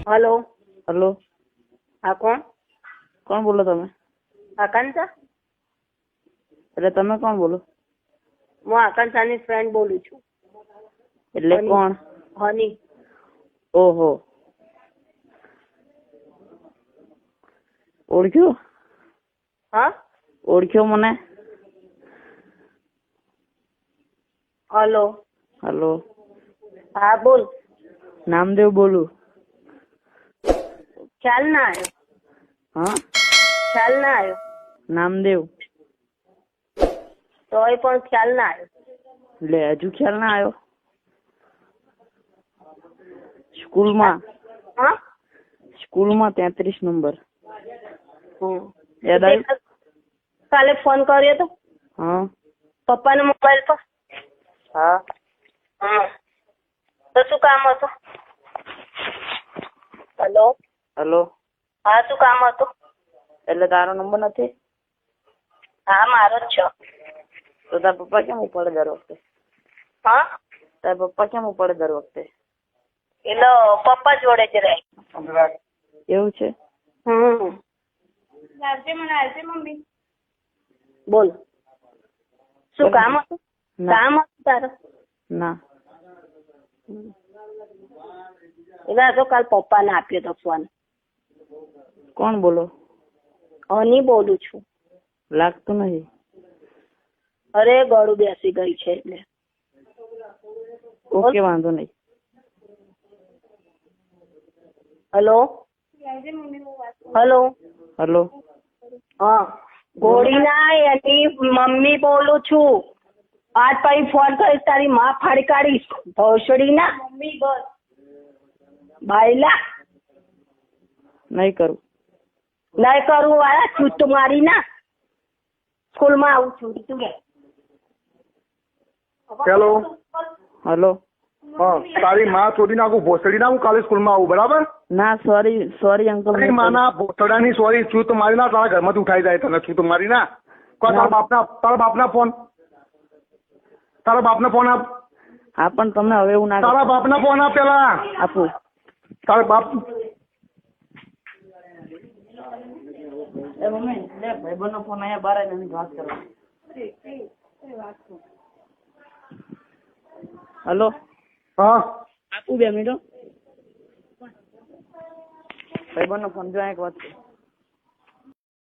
Hello. Hello. હા, કોણ? કોણ બોલો તમે? આકાંક્ષા? એટલે તમે કોણ બોલો? હું આકાંક્ષાની ફ્રેન્ડ બોલું છું. એટલે કોણ? હની. ઓહો, ઓળખ્યો? હા, ઓળખ્યો મને? હલો. હલો. હા, બોલ. નામદેવ બોલું. ખ્યાલ ના આવ્યો. હા, ખ્યાલ ના આવ્યો. નામદેવ. તોય પણ ખ્યાલ ના આવ્યો. એટલે હજુ ખ્યાલ ના આવ્યો? સ્કૂલમાં હા, સ્કૂલમાં 33 નંબર યાદ તે આવ્યું? કાલે ફોન કર્યો તો હા. પપ્પાના મોબાઈલ પર. હા. હા, તો શું કામ હતું? હલો. હલો. હા, શું કામ હતું? એટલે તારો નંબર નથી? હા, મારો જ છે. તો તારા પપ્પા કેમ ઉપાડે દર વખતે? હા, તારા પપ્પા કેમ ઉપાડે દર વખતે? એટલે પપ્પા જોડે જ રહે. એવું છે? મમ્મી બોલ, શું કામ હતું? કામ હતું તારે? ના. એટલે તો કાલ પપ્પાને આપ્યો તો ફોન. કોણ બોલો? હની બોલું છું. લાગતું નહીં. અરે ગળું બેસી ગઈ છે એટલે. ઓકે, વાંધો નહીં. હલો. હલો. હલો. હા, ગોળીના એની મમ્મી બોલું છું. આજ પછી ફોન કરીશ તારી માં ફાડી કાઢીશ. ભોસડી ના મમ્મી બસ બાયલા નહીં કરું. નહીં કરું વાળા ચૂત મારી ના. સ્કૂલમાં આવું છું તું કે. હેલો. હલો. હા, તારી માં શોધી નાખું ભોસડી ના. હું કાલે સ્કૂલમાં આવું, બરાબર? ના, સોરી અંકલ. તારી માના ભોસડાની સોરી. ચૂત મારી ના, તારા ઘરમાંથી ઉઠાઈ જાય તને. ચૂત મારી ના. તારા બાપના ફોન. તારા બાપના ફોન આપ. હા, પણ તમને હવે એવું ના. તારા બાપના ફોન આપ પેલા. આપું. તારા બાપ. એ મમ્મી, લે ભાઈબંધનો ફોન અહીંયા બહાર આવીને વાત કરો. હલો. હા, આપું 2 મિનિટ. ભાઈબંધનો ફોન જો એક વાત.